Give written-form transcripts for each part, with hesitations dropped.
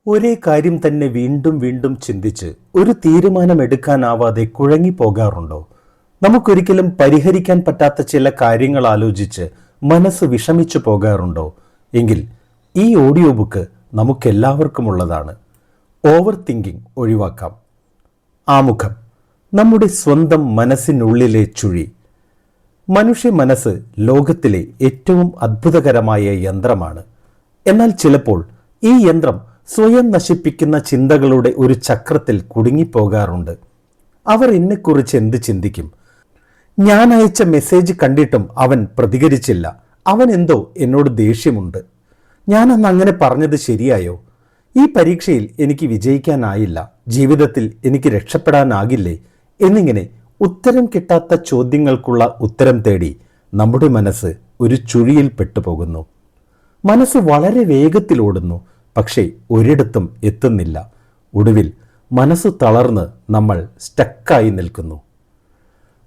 ഒരേ കാര്യം തന്നെ വീണ്ടും വീണ്ടും ചിന്തിച്ച് ഒരു തീരുമാനമെടുക്കാനാവാതെ കുഴങ്ങിപ്പോകാറുണ്ടോ? നമുക്കൊരിക്കലും പരിഹരിക്കാൻ പറ്റാത്ത ചില കാര്യങ്ങൾ ആലോചിച്ച് മനസ്സ് വിഷമിച്ചു പോകാറുണ്ടോ? എങ്കിൽ ഈ ഓഡിയോ ബുക്ക് നമുക്കെല്ലാവർക്കുമുള്ളതാണ്. ഓവർ തിങ്കിങ് ഒഴിവാക്കാം. ആമുഖം: നമ്മുടെ സ്വന്തം മനസ്സിനുള്ളിലെ ചുഴി. മനുഷ്യ മനസ്സ് ലോകത്തിലെ ഏറ്റവും അത്ഭുതകരമായ യന്ത്രമാണ്. എന്നാൽ ചിലപ്പോൾ ഈ യന്ത്രം സ്വയം നശിപ്പിക്കുന്ന ചിന്തകളുടെ ഒരു ചക്രത്തിൽ കുടുങ്ങിപ്പോകാറുണ്ട്. അവർ എന്നെക്കുറിച്ച് എന്ത് ചിന്തിക്കും? ഞാൻ അയച്ച മെസ്സേജ് കണ്ടിട്ടും അവൻ പ്രതികരിച്ചില്ല. അവൻ എന്തോ എന്നോട് ദേഷ്യമുണ്ട്. ഞാൻ അന്ന് അങ്ങനെ പറഞ്ഞത് ശരിയായോ? ഈ പരീക്ഷയിൽ എനിക്ക് വിജയിക്കാനായില്ല. ജീവിതത്തിൽ എനിക്ക് രക്ഷപ്പെടാനാകില്ലേ? എന്നിങ്ങനെ ഉത്തരം കിട്ടാത്ത ചോദ്യങ്ങൾക്കുള്ള ഉത്തരം തേടി നമ്മുടെ മനസ്സ് ഒരു ചുഴിയിൽ പെട്ടുപോകുന്നു. മനസ്സ് വളരെ വേഗത്തിൽ ഓടുന്നു, പക്ഷേ ഒരിടത്തും എത്തുന്നില്ല. ഒടുവിൽ മനസ്സ് തളർന്ന് നമ്മൾ സ്റ്റക്കായി നിൽക്കുന്നു.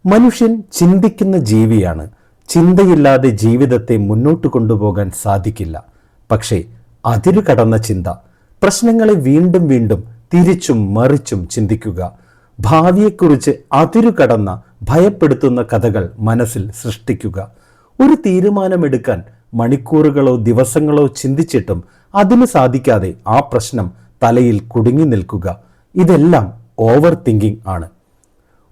മനുഷ്യൻ ചിന്തിക്കുന്ന ജീവിയാണ്. ചിന്തയില്ലാതെ ജീവിതത്തെ മുന്നോട്ട് കൊണ്ടുപോകാൻ സാധിക്കില്ല. പക്ഷേ അതിരു കടന്ന ചിന്ത, പ്രശ്നങ്ങളെ വീണ്ടും വീണ്ടും തിരിച്ചും മറിച്ചും ചിന്തിക്കുക, ഭാവിയെക്കുറിച്ച് അതിരു കടന്ന ഭയപ്പെടുത്തുന്ന കഥകൾ മനസ്സിൽ സൃഷ്ടിക്കുക, ഒരു തീരുമാനമെടുക്കാൻ മണിക്കൂറുകളോ ദിവസങ്ങളോ ചിന്തിച്ചിട്ടും അതിന് സാധിക്കാതെ ആ പ്രശ്നം തലയിൽ കുടുങ്ങി നിൽക്കുക, ഇതെല്ലാം ഓവർ തിങ്കിങ് ആണ്.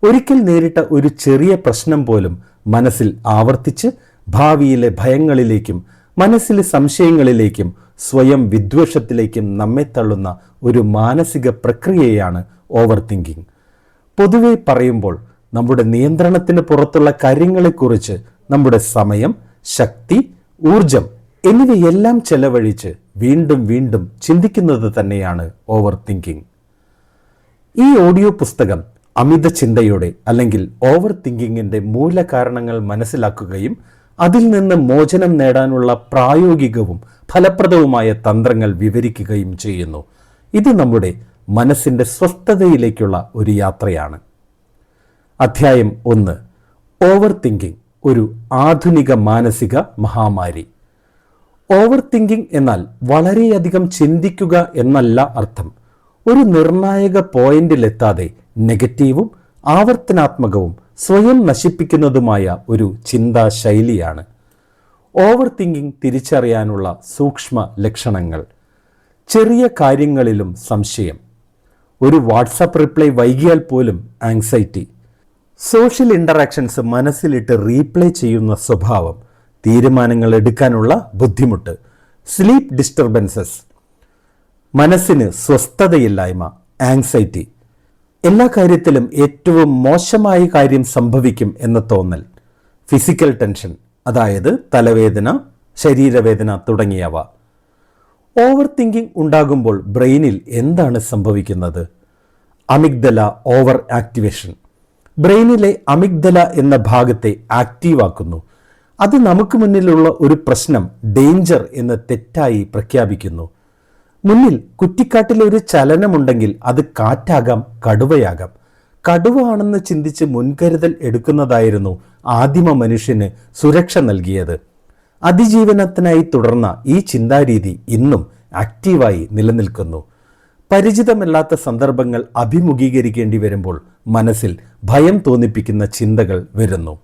ഒരിക്കൽ നേരിട്ട ഒരു ചെറിയ പ്രശ്നം പോലും മനസ്സിൽ ആവർത്തിച്ച് ഭാവിയിലെ ഭയങ്ങളിലേക്കും മനസ്സിലെ സംശയങ്ങളിലേക്കും സ്വയം വിദ്വേഷത്തിലേക്കും നമ്മെ തള്ളുന്ന ഒരു മാനസിക പ്രക്രിയയാണ് ഓവർ തിങ്കിങ്. പൊതുവെ പറയുമ്പോൾ നമ്മുടെ നിയന്ത്രണത്തിന് പുറത്തുള്ള കാര്യങ്ങളെക്കുറിച്ച് നമ്മുടെ സമയം, ശക്തി, ഊർജം എന്നിവയെല്ലാം ചെലവഴിച്ച് വീണ്ടും വീണ്ടും ചിന്തിക്കുന്നത് തന്നെയാണ് ഓവർ തിങ്കിങ്. ഈ ഓഡിയോ പുസ്തകം അമിത ചിന്തയുടെ അല്ലെങ്കിൽ ഓവർ തിങ്കിങ്ങിൻ്റെ മൂലകാരണങ്ങൾ മനസ്സിലാക്കുകയും അതിൽ നിന്ന് മോചനം നേടാനുള്ള പ്രായോഗികവും ഫലപ്രദവുമായ തന്ത്രങ്ങൾ വിവരിക്കുകയും ചെയ്യുന്നു. ഇത് നമ്മുടെ മനസ്സിൻ്റെ സ്വസ്ഥതയിലേക്കുള്ള ഒരു യാത്രയാണ്. അധ്യായം 1: ഓവർ തിങ്കിങ്, ഒരു ആധുനിക മാനസിക മഹാമാരി. ഓവർ തിങ്കിങ് എന്നാൽ വളരെയധികം ചിന്തിക്കുക എന്നല്ല അർത്ഥം. ഒരു നിർണായക പോയിന്റിലെത്താതെ നെഗറ്റീവും ആവർത്തനാത്മകവും സ്വയം നശിപ്പിക്കുന്നതുമായ ഒരു ചിന്താ ശൈലിയാണ്. ഓവർ തിങ്കിങ് തിരിച്ചറിയാനുള്ള സൂക്ഷ്മ ലക്ഷണങ്ങൾ: ചെറിയ കാര്യങ്ങളിലും സംശയം, ഒരു വാട്സാപ്പ് റിപ്ലൈ വൈകിയാൽ പോലും ആങ്സൈറ്റി, സോഷ്യൽ ഇൻ്ററാക്ഷൻസ് മനസ്സിലിട്ട് റീപ്ലേ ചെയ്യുന്ന സ്വഭാവം, തീരുമാനങ്ങൾ എടുക്കാനുള്ള ബുദ്ധിമുട്ട്, സ്ലീപ്പ് ഡിസ്റ്റർബൻസസ്, മനസ്സിന് സ്വസ്ഥതയില്ലായ്മ, ആങ്സൈറ്റി, എല്ലാ കാര്യത്തിലും ഏറ്റവും മോശമായ കാര്യം സംഭവിക്കും എന്ന തോന്നൽ, ഫിസിക്കൽ ടെൻഷൻ, അതായത് തലവേദന, ശരീരവേദന തുടങ്ങിയവ. ഓവർ തിങ്കിങ് ഉണ്ടാകുമ്പോൾ ബ്രെയിനിൽ എന്താണ് സംഭവിക്കുന്നത്? Amygdala over activation. ബ്രെയിനിലെ അമിഗ്ദല എന്ന ഭാഗത്തെ ആക്റ്റീവാക്കുന്നു. അത് നമുക്ക് മുന്നിലുള്ള ഒരു പ്രശ്നം ഡേഞ്ചർ എന്ന് തെറ്റായി പ്രഖ്യാപിക്കുന്നു. മുന്നിൽ കുറ്റിക്കാട്ടിലൊരു ചലനമുണ്ടെങ്കിൽ അത് കാറ്റാകാം, കടുവയാകാം. കടുവ ആണെന്ന് ചിന്തിച്ച് മുൻകരുതൽ എടുക്കുന്നതായിരുന്നു ആദിമ മനുഷ്യന് സുരക്ഷ നൽകിയത്. അതിജീവനത്തിനായി തുടർന്ന ഈ ചിന്താരീതി ഇന്നും ആക്റ്റീവായി നിലനിൽക്കുന്നു. പരിചിതമല്ലാത്ത സന്ദർഭങ്ങൾ അഭിമുഖീകരിക്കേണ്ടി വരുമ്പോൾ മനസ്സിൽ ഭയം തോന്നിപ്പിക്കുന്ന ചിന്തകൾ വരുന്നു.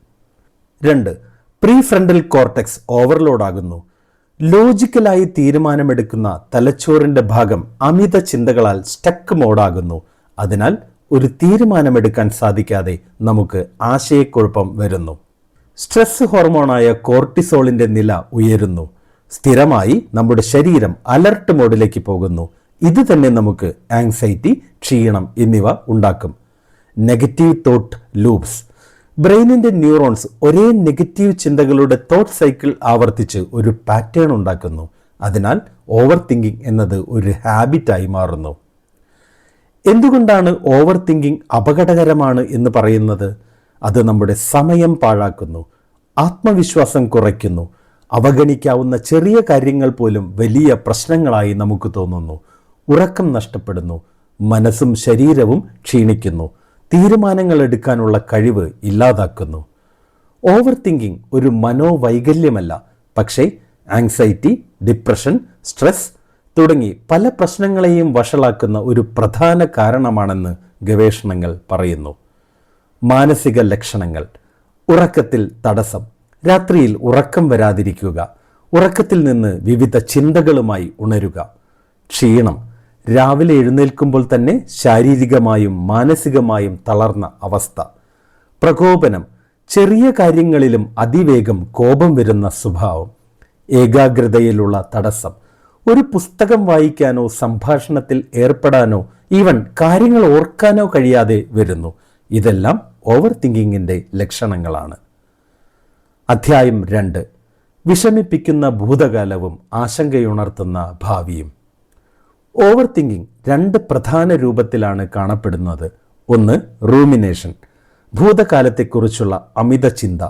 2. പ്രീ ഫ്രണ്ടൽ കോർട്ടെക്സ് ഓവർലോഡാകുന്നു. ലോജിക്കലായി തീരുമാനമെടുക്കുന്ന തലച്ചോറിൻ്റെ ഭാഗം അമിത ചിന്തകളാൽ സ്റ്റക്ക് മോഡാകുന്നു. അതിനാൽ ഒരു തീരുമാനമെടുക്കാൻ സാധിക്കാതെ നമുക്ക് ആശയക്കുഴപ്പം വരുന്നു. സ്ട്രെസ് ഹോർമോണായ കോർട്ടിസോളിൻ്റെ നില ഉയരുന്നു. സ്ഥിരമായി നമ്മുടെ ശരീരം അലർട്ട് മോഡിലേക്ക് പോകുന്നു. ഇത് തന്നെ നമുക്ക് ആങ്സൈറ്റി, ക്ഷീണം എന്നിവ ഉണ്ടാക്കും. Negative thought loops. ബ്രെയിനിൻ്റെ ന്യൂറോൺസ് ഒരേ നെഗറ്റീവ് ചിന്തകളുടെ തോട്ട് സൈക്കിൾ ആവർത്തിച്ച് ഒരു പാറ്റേൺ ഉണ്ടാക്കുന്നു. അതിനാൽ ഓവർ തിങ്കിങ് എന്നത് ഒരു ഹാബിറ്റായി മാറുന്നു. എന്തുകൊണ്ടാണ് ഓവർ തിങ്കിങ് അപകടകരമാണ് എന്ന് പറയുന്നത്? അത് നമ്മുടെ സമയം പാഴാക്കുന്നു, ആത്മവിശ്വാസം കുറയ്ക്കുന്നു, അവഗണിക്കാവുന്ന ചെറിയ കാര്യങ്ങൾ പോലും വലിയ പ്രശ്നങ്ങളായി നമുക്ക് തോന്നുന്നു, ഉറക്കം നഷ്ടപ്പെടുന്നു, മനസ്സും ശരീരവും ക്ഷീണിക്കുന്നു, തീരുമാനങ്ങൾ എടുക്കാനുള്ള കഴിവ് ഇല്ലാതാക്കുന്നു. ഓവർ തിങ്കിങ് ഒരു മനോവൈകല്യമല്ല, പക്ഷേ ആങ്സൈറ്റി, ഡിപ്രഷൻ, സ്ട്രെസ് തുടങ്ങി പല പ്രശ്നങ്ങളെയും വഷളാക്കുന്ന ഒരു പ്രധാന കാരണമാണെന്ന് ഗവേഷണങ്ങൾ പറയുന്നു. മാനസിക ലക്ഷണങ്ങൾ: ഉറക്കത്തിൽ തടസ്സം, രാത്രിയിൽ ഉറക്കം വരാതിരിക്കുക, ഉറക്കത്തിൽ നിന്ന് വിവിധ ചിന്തകളുമായി ഉണരുക, ക്ഷീണം, രാവിലെ എഴുന്നേൽക്കുമ്പോൾ തന്നെ ശാരീരികമായും മാനസികമായും തളർന്ന അവസ്ഥ, പ്രകോപനം, ചെറിയ കാര്യങ്ങളിലും അതിവേഗം കോപം വരുന്ന സ്വഭാവം, ഏകാഗ്രതയിലുള്ള തടസ്സം, ഒരു പുസ്തകം വായിക്കാനോ സംഭാഷണത്തിൽ ഏർപ്പെടാനോ ഈവൻ കാര്യങ്ങൾ ഓർക്കാനോ കഴിയാതെ വരുന്നു. ഇതെല്ലാം ഓവർ തിങ്കിങ്ങിൻ്റെ ലക്ഷണങ്ങളാണ്. അധ്യായം 2: വിഷമിപ്പിക്കുന്ന ഭൂതകാലവും ആശങ്കയുണർത്തുന്ന ഭാവിയും. ഓവർ തിങ്കിങ് 2 പ്രധാന രൂപത്തിലാണ് കാണപ്പെടുന്നത്. ഒന്ന്, റൂമിനേഷൻ, ഭൂതകാലത്തെക്കുറിച്ചുള്ള അമിത ചിന്ത,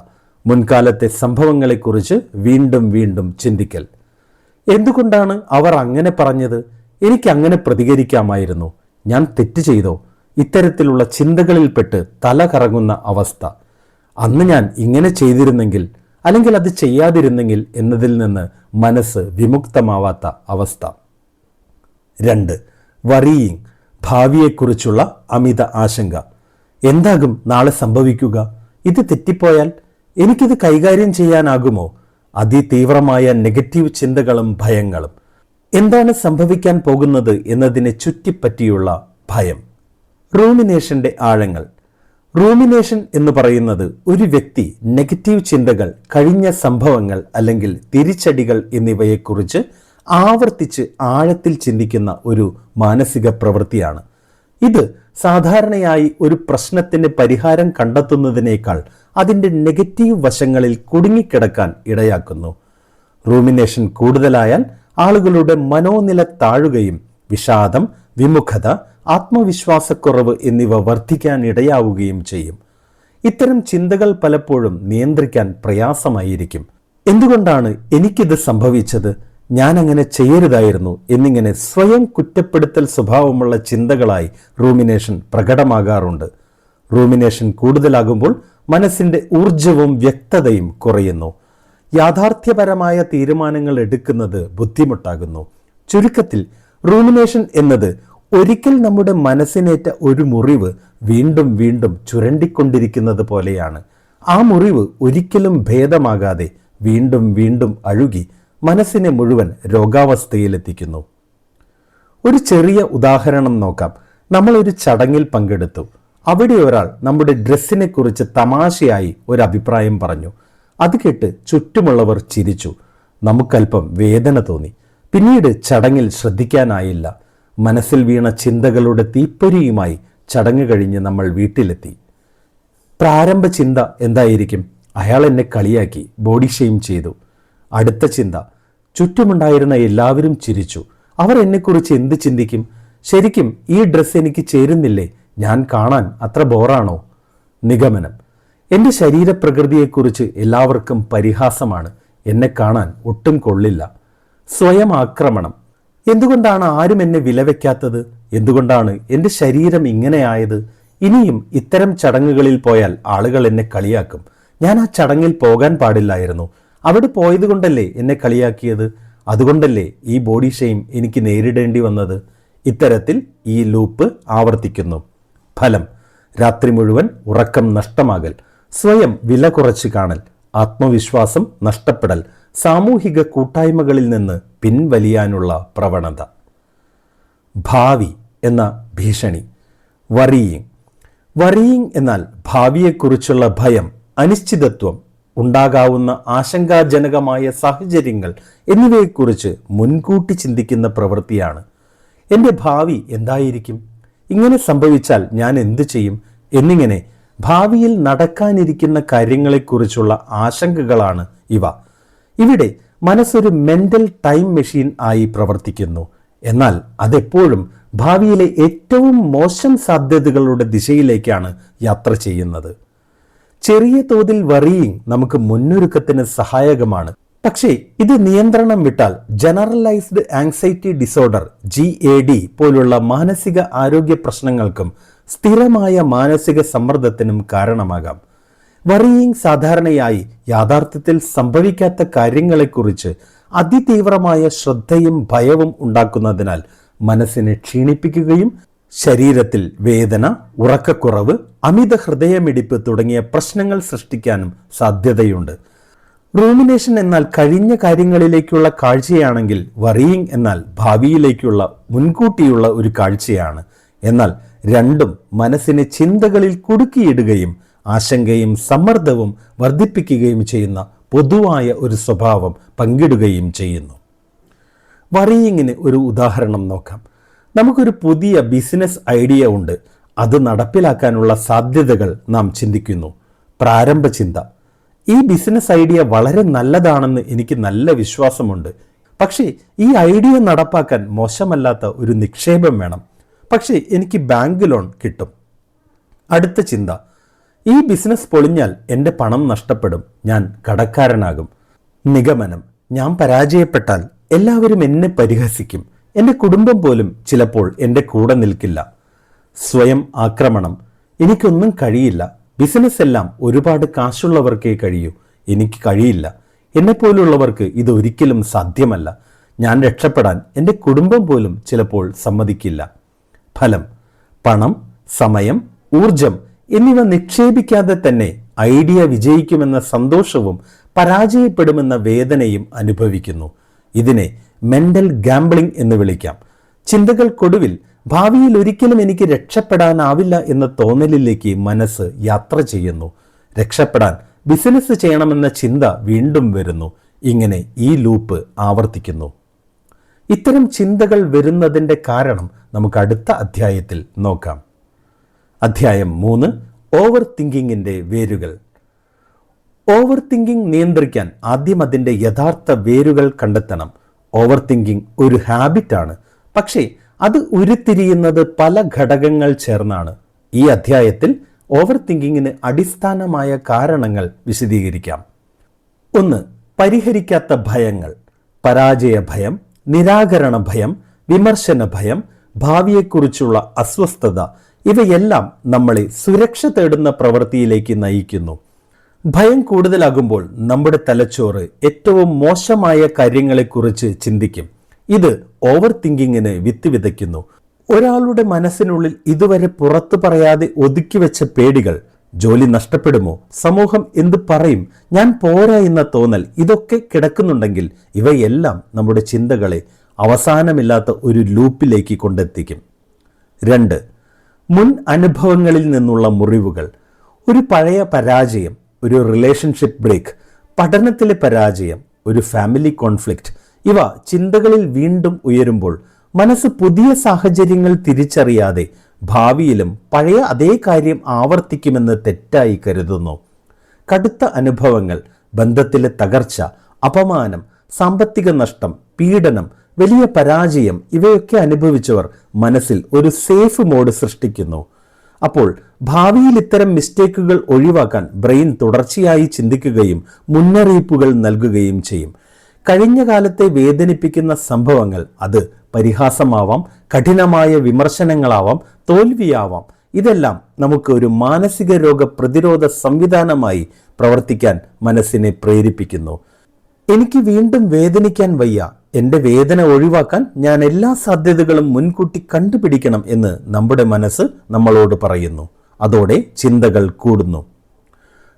മുൻകാലത്തെ സംഭവങ്ങളെക്കുറിച്ച് വീണ്ടും വീണ്ടും ചിന്തിക്കൽ. എന്തുകൊണ്ടാണ് അവർ അങ്ങനെ പറഞ്ഞത്? എനിക്ക് അങ്ങനെ പ്രതികരിക്കാമായിരുന്നു. ഞാൻ തെറ്റ് ചെയ്തോ? ഇത്തരത്തിലുള്ള ചിന്തകളിൽപ്പെട്ട് തല കറങ്ങുന്ന അവസ്ഥ. അന്ന് ഞാൻ ഇങ്ങനെ ചെയ്തിരുന്നെങ്കിൽ, അല്ലെങ്കിൽ അത് ചെയ്യാതിരുന്നെങ്കിൽ എന്നതിൽ നിന്ന് മനസ്സ് വിമുക്തമാവാത്ത അവസ്ഥ. 2, വറിയിങ്, ഭാവിയെക്കുറിച്ചുള്ള അമിത ആശങ്ക. എന്താകും നാളെ സംഭവിക്കുക? ഇത് തെറ്റിപ്പോയാൽ എനിക്കിത് കൈകാര്യം ചെയ്യാനാകുമോ? അതിതീവ്രമായ നെഗറ്റീവ് ചിന്തകളും ഭയങ്ങളും. എന്താണ് സംഭവിക്കാൻ പോകുന്നത് എന്നതിനെ ചുറ്റിപ്പറ്റിയുള്ള ഭയം. റൂമിനേഷന്റെ ആഴങ്ങൾ. റൂമിനേഷൻ എന്ന് പറയുന്നത് ഒരു വ്യക്തി നെഗറ്റീവ് ചിന്തകൾ, കഴിഞ്ഞ സംഭവങ്ങൾ അല്ലെങ്കിൽ തിരിച്ചടികൾ എന്നിവയെക്കുറിച്ച് ആവർത്തിച്ച് ആഴത്തിൽ ചിന്തിക്കുന്ന ഒരു മാനസിക പ്രവൃത്തിയാണ്. ഇത് സാധാരണയായി ഒരു പ്രശ്നത്തിന് പരിഹാരം കണ്ടെത്തുന്നതിനേക്കാൾ അതിൻ്റെ നെഗറ്റീവ് വശങ്ങളിൽ കുടുങ്ങിക്കിടക്കാൻ ഇടയാക്കുന്നു. റൂമിനേഷൻ കൂടുതലായാൽ ആളുകളുടെ മനോനില താഴുകയും വിഷാദം, വിമുഖത, ആത്മവിശ്വാസക്കുറവ് എന്നിവ വർദ്ധിക്കാൻ ഇടയാവുകയും ചെയ്യും. ഇത്തരം ചിന്തകൾ പലപ്പോഴും നിയന്ത്രിക്കാൻ പ്രയാസമായിരിക്കും. എന്തുകൊണ്ടാണ് എനിക്കിത് സംഭവിച്ചത്? ഞാൻ അങ്ങനെ ചെയ്യരുതായിരുന്നു എന്നിങ്ങനെ സ്വയം കുറ്റപ്പെടുത്തൽ സ്വഭാവമുള്ള ചിന്തകളായി റൂമിനേഷൻ പ്രകടമാകാറുണ്ട്. റൂമിനേഷൻ കൂടുതലാകുമ്പോൾ മനസ്സിൻ്റെ ഊർജവും വ്യക്തതയും കുറയുന്നു. യാഥാർത്ഥ്യപരമായ തീരുമാനങ്ങൾ എടുക്കുന്നത് ബുദ്ധിമുട്ടാകുന്നു. ചുരുക്കത്തിൽ, റൂമിനേഷൻ എന്നത് ഒരിക്കൽ നമ്മുടെ മനസ്സിനേറ്റ ഒരു മുറിവ് വീണ്ടും വീണ്ടും ചുരണ്ടിക്കൊണ്ടിരിക്കുന്നത് പോലെയാണ്. ആ മുറിവ് ഒരിക്കലും ഭേദമാകാതെ വീണ്ടും വീണ്ടും അഴുകി മനസ്സിനെ മുഴുവൻ രോഗാവസ്ഥയിലെത്തിക്കുന്നു. ഒരു ചെറിയ ഉദാഹരണം നോക്കാം. നമ്മളൊരു ചടങ്ങിൽ പങ്കെടുത്തു. അവിടെ ഒരാൾ നമ്മുടെ ഡ്രസ്സിനെ കുറിച്ച് തമാശയായി ഒരു അഭിപ്രായം പറഞ്ഞു. അത് കേട്ട് ചുറ്റുമുള്ളവർ ചിരിച്ചു. നമുക്കല്പം വേദന തോന്നി. പിന്നീട് ചടങ്ങിൽ ശ്രദ്ധിക്കാനായില്ല. മനസ്സിൽ വീണ ചിന്തകളുടെ തീപ്പൊരിയുമായി ചടങ്ങ് കഴിഞ്ഞ് നമ്മൾ വീട്ടിലെത്തി. പ്രാരംഭ ചിന്ത എന്തായിരിക്കും? അയാൾ എന്നെ കളിയാക്കി, ബോഡി ഷെയിം ചെയ്തു. അടുത്ത ചിന്ത, ചുറ്റുമുണ്ടായിരുന്ന എല്ലാവരും ചിരിച്ചു. അവർ എന്നെക്കുറിച്ച് എന്ത് ചിന്തിക്കും? ശരിക്കും ഈ ഡ്രസ്സ് എനിക്ക് ചേരുന്നില്ലേ? ഞാൻ കാണാൻ അത്ര ബോറാണോ? നിഗമനം, എൻ്റെ ശരീരപ്രകൃതിയെക്കുറിച്ച് എല്ലാവർക്കും പരിഹാസമാണ്. എന്നെ കാണാൻ ഒട്ടും കൊള്ളില്ല. സ്വയം ആക്രമണം. എന്തുകൊണ്ടാണ് ആരും എന്നെ വിലവെക്കാത്തത്? എന്തുകൊണ്ടാണ് എൻ്റെ ശരീരം ഇങ്ങനെയായത്? ഇനിയും ഇത്തരം ചടങ്ങുകളിൽ പോയാൽ ആളുകൾ എന്നെ കളിയാക്കും. ഞാൻ ആ ചടങ്ങിൽ പോകാൻ പാടില്ലായിരുന്നു. അവിടെ പോയതുകൊണ്ടല്ലേ എന്നെ കളിയാക്കിയത്? അതുകൊണ്ടല്ലേ ഈ ബോഡി ഷെയിം എനിക്ക് നേരിടേണ്ടി വന്നത്? ഇത്തരത്തിൽ ഈ ലൂപ്പ് ആവർത്തിക്കുന്നു. ഫലം, രാത്രി മുഴുവൻ ഉറക്കം നഷ്ടമാകൽ, സ്വയം വില കുറച്ച് കാണൽ, ആത്മവിശ്വാസം നഷ്ടപ്പെടൽ, സാമൂഹിക കൂട്ടായ്മകളിൽ നിന്ന് പിൻവലിയാനുള്ള പ്രവണത. ഭാവി എന്ന ഭീഷണി. വറിയിങ്. വറിയിങ് എന്നാൽ ഭാവിയെക്കുറിച്ചുള്ള ഭയം, അനിശ്ചിതത്വം, ഉണ്ടാകാവുന്ന ആശങ്കാജനകമായ സാഹചര്യങ്ങൾ എന്നിവയെക്കുറിച്ച് മുൻകൂട്ടി ചിന്തിക്കുന്ന പ്രവൃത്തിയാണ്. എൻ്റെ ഭാവി എന്തായിരിക്കും? ഇങ്ങനെ സംഭവിച്ചാൽ ഞാൻ എന്തു ചെയ്യും? എന്നിങ്ങനെ ഭാവിയിൽ നടക്കാനിരിക്കുന്ന കാര്യങ്ങളെക്കുറിച്ചുള്ള ആശങ്കകളാണ് ഇവ. ഇവിടെ മനസ്സൊരു മെൻ്റൽ ടൈം മെഷീൻ ആയി പ്രവർത്തിക്കുന്നു. എന്നാൽ അതെപ്പോഴും ഭാവിയിലെ ഏറ്റവും മോശം സാധ്യതകളുടെ ദിശയിലേക്കാണ് യാത്ര ചെയ്യുന്നത്. ചെറിയ തോതിൽ വറിയിങ് നമുക്ക് മുന്നൊരുക്കത്തിന് സഹായകമാണ്. പക്ഷേ ഇത് നിയന്ത്രണം വിട്ടാൽ ജനറലൈസ്ഡ് ആങ്സൈറ്റി ഡിസോർഡർ GAD പോലുള്ള മാനസിക ആരോഗ്യ പ്രശ്നങ്ങൾക്കും സ്ഥിരമായ മാനസിക സമ്മർദ്ദത്തിനും കാരണമാകാം. വറിയിങ് സാധാരണയായി യാഥാർത്ഥ്യത്തിൽ സംഭവിക്കാത്ത കാര്യങ്ങളെക്കുറിച്ച് അതിതീവ്രമായ ശ്രദ്ധയും ഭയവും ഉണ്ടാക്കുന്നതിനാൽ മനസ്സിനെ ക്ഷീണിപ്പിക്കുകയും ശരീരത്തിൽ വേദന, ഉറക്കക്കുറവ്, അമിത ഹൃദയമിടിപ്പ് തുടങ്ങിയ പ്രശ്നങ്ങൾ സൃഷ്ടിക്കാനും സാധ്യതയുണ്ട്. റൂമിനേഷൻ എന്നാൽ കഴിഞ്ഞ കാര്യങ്ങളിലേക്കുള്ള കാഴ്ചയാണെങ്കിൽ വറിയിങ് എന്നാൽ ഭാവിയിലേക്കുള്ള മുൻകൂട്ടിയുള്ള ഒരു കാഴ്ചയാണ്. എന്നാൽ രണ്ടും മനസ്സിനെ ചിന്തകളിൽ കുടുക്കിയിടുകയും ആശങ്കയും സമ്മർദ്ദവും വർദ്ധിപ്പിക്കുകയും ചെയ്യുന്ന പൊതുവായ ഒരു സ്വഭാവം പങ്കിടുകയും ചെയ്യുന്നു. വറിയിങ്ങിന് ഒരു ഉദാഹരണം നോക്കാം. നമുക്കൊരു പുതിയ ബിസിനസ് ഐഡിയ ഉണ്ട്. അത് നടപ്പിലാക്കാനുള്ള സാധ്യതകൾ നാം ചിന്തിക്കുന്നു. പ്രാരംഭ ചിന്ത: ഈ ബിസിനസ് ഐഡിയ വളരെ നല്ലതാണെന്ന് എനിക്ക് നല്ല വിശ്വാസമുണ്ട്. പക്ഷേ ഈ ഐഡിയ നടപ്പാക്കാൻ മോശമല്ലാത്ത ഒരു നിക്ഷേപം വേണം. പക്ഷേ എനിക്ക് ബാങ്ക് ലോൺ കിട്ടും. അടുത്ത ചിന്ത: ഈ ബിസിനസ് പൊളിഞ്ഞാൽ എൻ്റെ പണം നഷ്ടപ്പെടും, ഞാൻ കടക്കാരനാകും. നിഗമനം: ഞാൻ പരാജയപ്പെട്ടാൽ എല്ലാവരും എന്നെ പരിഹസിക്കും, എൻ്റെ കുടുംബം പോലും ചിലപ്പോൾ എൻ്റെ കൂടെ നിൽക്കില്ല. സ്വയം ആക്രമണം: എനിക്കൊന്നും കഴിയില്ല, ബിസിനസ് എല്ലാം ഒരുപാട് കാശുള്ളവർക്കേ കഴിയൂ, എനിക്ക് കഴിയില്ല, എന്നെപ്പോലുള്ളവർക്ക് ഇത് ഒരിക്കലും സാധ്യമല്ല, ഞാൻ രക്ഷപ്പെടാൻ എൻ്റെ കുടുംബം പോലും ചിലപ്പോൾ സമ്മതിക്കില്ല. ഫലം: പണം, സമയം, ഊർജം എന്നിവ നിക്ഷേപിക്കാതെ തന്നെ ഐഡിയ വിജയിക്കുമെന്ന സന്തോഷവും പരാജയപ്പെടുമെന്ന വേദനയും അനുഭവിക്കുന്നു. ഇതിനെ മെന്റൽ ഗാംബ്ലിംഗ് എന്ന് വിളിക്കാം. ചിന്തകൾക്കൊടുവിൽ ഭാവിയിൽ ഒരിക്കലും എനിക്ക് രക്ഷപ്പെടാനാവില്ല എന്ന തോന്നലിലേക്ക് മനസ്സ് യാത്ര ചെയ്യുന്നു. രക്ഷപ്പെടാൻ ബിസിനസ് ചെയ്യണമെന്ന ചിന്ത വീണ്ടും വരുന്നു. ഇങ്ങനെ ഈ ലൂപ്പ് ആവർത്തിക്കുന്നു. ഇത്തരം ചിന്തകൾ വരുന്നതിൻ്റെ കാരണം നമുക്ക് അടുത്ത അധ്യായത്തിൽ നോക്കാം. അധ്യായം 3: ഓവർ തിങ്കിങ്ങിൻ്റെ വേരുകൾ. ഓവർ തിങ്കിങ് നിയന്ത്രിക്കാൻ ആദ്യം അതിൻ്റെ യഥാർത്ഥ വേരുകൾ കണ്ടെത്തണം. ഓവർ തിങ്കിങ് ഒരു ഹാബിറ്റാണ്, പക്ഷേ അത് ഉരുത്തിരിയുന്നത് പല ഘടകങ്ങൾ ചേർന്നാണ്. ഈ അധ്യായത്തിൽ ഓവർ തിങ്കിങ്ങിന് അടിസ്ഥാനമായ കാരണങ്ങൾ വിശദീകരിക്കാം. 1. പരിഹരിക്കാത്ത ഭയങ്ങൾ. പരാജയ ഭയം, നിരാകരണ ഭയം, വിമർശന ഭയം, ഭാവിയെക്കുറിച്ചുള്ള അസ്വസ്ഥത ഇവയെല്ലാം നമ്മളെ സുരക്ഷ തേടുന്ന പ്രവൃത്തിയിലേക്ക് നയിക്കുന്നു. ഭയം കൂടുതലാകുമ്പോൾ നമ്മുടെ തലച്ചോറ് ഏറ്റവും മോശമായ കാര്യങ്ങളെക്കുറിച്ച് ചിന്തിക്കും. ഇത് ഓവർ തിങ്കിങ്ങിന് വിത്ത് വിതയ്ക്കുന്നു. ഒരാളുടെ മനസ്സിനുള്ളിൽ ഇതുവരെ പുറത്തു പറയാതെ ഒതുക്കി വെച്ച പേടികൾ, ജോലി നഷ്ടപ്പെടുമോ, സമൂഹം എന്ത് പറയും, ഞാൻ പോരാ എന്ന തോന്നൽ, ഇതൊക്കെ കിടക്കുന്നുണ്ടെങ്കിൽ ഇവയെല്ലാം നമ്മുടെ ചിന്തകളെ അവസാനമില്ലാത്ത ഒരു ലൂപ്പിലേക്ക് കൊണ്ടെത്തിക്കും. 2. മുൻ അനുഭവങ്ങളിൽ നിന്നുള്ള മുറിവുകൾ. ഒരു പഴയ പരാജയം, ഒരു റിലേഷൻഷിപ്പ് ബ്രേക്ക്, പഠനത്തിലെ പരാജയം, ഒരു ഫാമിലി കോൺഫ്ലിക്റ്റ് ഇവ ചിന്തകളിൽ വീണ്ടും ഉയരുമ്പോൾ മനസ്സ് പുതിയ സാഹചര്യങ്ങൾ തിരിച്ചറിയാതെ ഭാവിയിലും പഴയ അതേ കാര്യം ആവർത്തിക്കുമെന്ന് തെറ്റായി കരുതുന്നു. കടുത്ത അനുഭവങ്ങൾ, ബന്ധത്തിലെ തകർച്ച, അപമാനം, സാമ്പത്തിക നഷ്ടം, പീഡനം, വലിയ പരാജയം ഇവയൊക്കെ അനുഭവിച്ചവർ മനസ്സിൽ ഒരു സേഫ് മോഡ് സൃഷ്ടിക്കുന്നു. അപ്പോൾ ഭാവിയിൽ ഇത്തരം മിസ്റ്റേക്കുകൾ ഒഴിവാക്കാൻ ബ്രെയിൻ തുടർച്ചയായി ചിന്തിക്കുകയും മുന്നറിയിപ്പുകൾ നൽകുകയും ചെയ്യും. കഴിഞ്ഞ കാലത്തെ വേദനിപ്പിക്കുന്ന സംഭവങ്ങൾ, അത് പരിഹാസമാവാം, കഠിനമായ വിമർശനങ്ങളാവാം, തോൽവിയാവാം, ഇതെല്ലാം നമുക്ക് ഒരു മാനസിക രോഗ പ്രതിരോധ സംവിധാനമായി പ്രവർത്തിക്കാൻ മനസ്സിനെ പ്രേരിപ്പിക്കുന്നു. എനിക്ക് വീണ്ടും വേദനിക്കാൻ വയ്യ, എൻ്റെ വേദന ഒഴിവാക്കാൻ ഞാൻ എല്ലാ സാധ്യതകളും മുൻകൂട്ടി കണ്ടുപിടിക്കണം എന്ന് നമ്മുടെ മനസ്സ് നമ്മളോട് പറയുന്നു. അതോടെ ചിന്തകൾ കൂടുന്നു.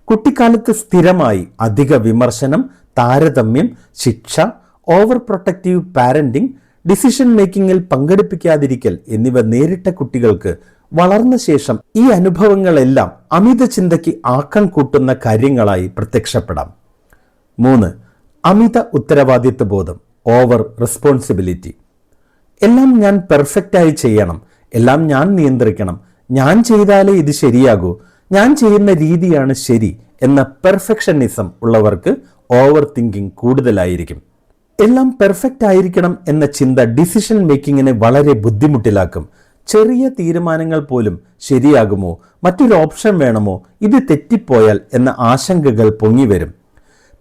കുട്ടിക്കാലത്ത് സ്ഥിരമായി അധിക വിമർശനം, താരതമ്യം, ശിക്ഷ, ഓവർ പ്രൊട്ടക്റ്റീവ് പാരന്റിംഗ്, ഡിസിഷൻ മേക്കിങ്ങിൽ പങ്കെടുപ്പിക്കാതിരിക്കൽ എന്നിവ നേരിട്ട കുട്ടികൾക്ക് വളർന്ന ശേഷം ഈ അനുഭവങ്ങളെല്ലാം അമിത ചിന്തയ്ക്ക് ആക്കം കൂട്ടുന്ന കാര്യങ്ങളായി പ്രത്യക്ഷപ്പെടാം. 3. അമിത ഉത്തരവാദിത്വ ബോധം, ഓവർ റെസ്പോൺസിബിലിറ്റി. എല്ലാം ഞാൻ പെർഫെക്റ്റായി ചെയ്യണം, എല്ലാം ഞാൻ നിയന്ത്രിക്കണം, ഞാൻ ചെയ്താലേ ഇത് ശരിയാകൂ, ഞാൻ ചെയ്യുന്ന രീതിയാണ് ശരി എന്ന പെർഫെക്ഷനിസം ഉള്ളവർക്ക് ഓവർ തിങ്കിങ് കൂടുതലായിരിക്കും. എല്ലാം പെർഫെക്റ്റ് ആയിരിക്കണം എന്ന ചിന്ത ഡിസിഷൻ മേക്കിങ്ങിനെ വളരെ ബുദ്ധിമുട്ടിലാക്കും. ചെറിയ തീരുമാനങ്ങൾ പോലും ശരിയാകുമോ, മറ്റൊരു ഓപ്ഷൻ വേണമോ, ഇത് തെറ്റിപ്പോയാൽ എന്ന ആശങ്കകൾ പൊങ്ങിവരും.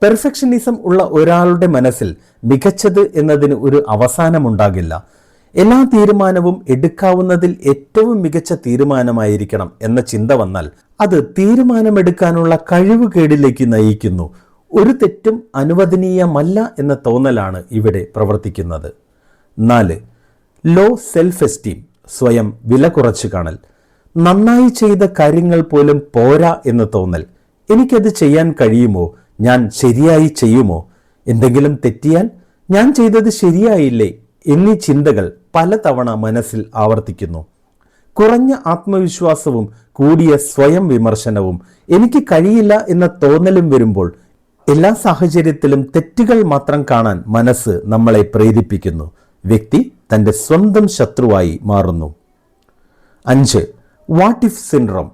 പെർഫെക്ഷനിസം ഉള്ള ഒരാളുടെ മനസ്സിൽ മികച്ചത് എന്നതിന് ഒരു അവസാനമുണ്ടാകില്ല. എല്ലാ തീരുമാനവും എടുക്കാവുന്നതിൽ ഏറ്റവും മികച്ച തീരുമാനമായിരിക്കണം എന്ന ചിന്ത വന്നാൽ അത് തീരുമാനമെടുക്കാനുള്ള കഴിവുകേടിലേക്ക് നയിക്കുന്നു. ഒരു തെറ്റും അനുവദനീയമല്ല എന്ന തോന്നലാണ് ഇവിടെ പ്രവർത്തിക്കുന്നത്. 4. ലോ സെൽഫ് എസ്റ്റീം, സ്വയം വില കുറച്ച് കാണൽ. നന്നായി ചെയ്ത കാര്യങ്ങൾ പോലും പോരാ എന്ന് തോന്നൽ. എനിക്കത് ചെയ്യാൻ കഴിയുമോ? ഞാൻ ശരിയായി ചെയ്യുമോ? എന്തെങ്കിലും തെറ്റിയാൽ ഞാൻ ചെയ്തത് ശരിയായില്ലേ എന്നീ ചിന്തകൾ പലതവണ മനസ്സിൽ ആവർത്തിക്കുന്നു. കുറഞ്ഞ ആത്മവിശ്വാസവും കൂടിയ സ്വയം വിമർശനവും എനിക്ക് കഴിയില്ല എന്ന തോന്നലും വരുമ്പോൾ എല്ലാ സാഹചര്യത്തിലും തെറ്റുകൾ മാത്രം കാണാൻ മനസ്സ് നമ്മളെ പ്രേരിപ്പിക്കുന്നു. വ്യക്തി തൻ്റെ സ്വന്തം ശത്രുവായി മാറുന്നു. 5. വാട്ട് ഇഫ് സിൻഡ്രോം,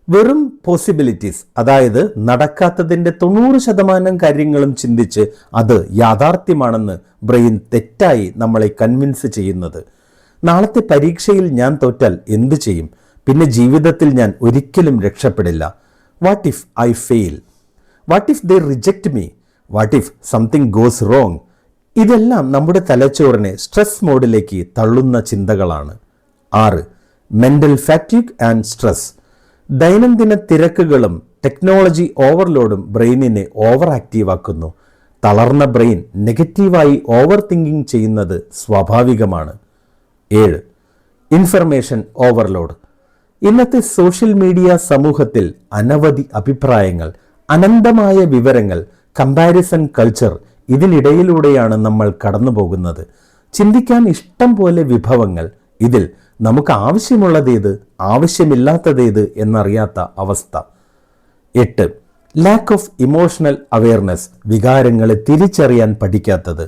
വെറും പോസിബിലിറ്റീസ്, അതായത് നടക്കാത്തതിൻ്റെ 90% കാര്യങ്ങളും ചിന്തിച്ച് അത് യാഥാർത്ഥ്യമാണെന്ന് ബ്രെയിൻ തെറ്റായി നമ്മളെ കൺവിൻസ് ചെയ്യുന്നത്. നാളത്തെ പരീക്ഷയിൽ ഞാൻ തോറ്റാൽ എന്തു ചെയ്യും? പിന്നെ ജീവിതത്തിൽ ഞാൻ ഒരിക്കലും രക്ഷപ്പെടില്ല. What if I fail? What if they reject me? What if something goes wrong? ഇതെല്ലാം നമ്മുടെ തലച്ചോറിനെ സ്ട്രെസ് മോഡിലേക്ക് തള്ളുന്ന ചിന്തകളാണ്. 6. മെന്റൽ ഫാറ്റിഗ് ആൻഡ് സ്ട്രെസ്, ദൈനംദിന തിരക്കുകളും ടെക്നോളജി ഓവർലോഡും ബ്രെയിനിനെ ഓവർ ആക്റ്റീവ് ആക്കുന്നു. തളർന്ന ബ്രെയിൻ നെഗറ്റീവായി ഓവർ തിങ്കിങ് ചെയ്യുന്നത് സ്വാഭാവികമാണ്. 7. ഇൻഫർമേഷൻ ഓവർലോഡ്, ഇന്നത്തെ സോഷ്യൽ മീഡിയ സമൂഹത്തിൽ അനവധി അഭിപ്രായങ്ങൾ, അനന്തമായ വിവരങ്ങൾ, കമ്പാരിസൺ കൾച്ചർ, ഇതിനിടയിലൂടെയാണ് നമ്മൾ കടന്നു പോകുന്നത്. ചിന്തിക്കാൻ ഇഷ്ടം പോലെ വിഭവങ്ങൾ, ഇതിൽ നമുക്ക് ആവശ്യമുള്ളതേത് ആവശ്യമില്ലാത്തതേത് എന്നറിയാത്ത അവസ്ഥ. 8. ലാക്ക് ഓഫ് ഇമോഷണൽ അവെയർനെസ്, വികാരങ്ങളെ തിരിച്ചറിയാൻ പഠിക്കാത്തത്.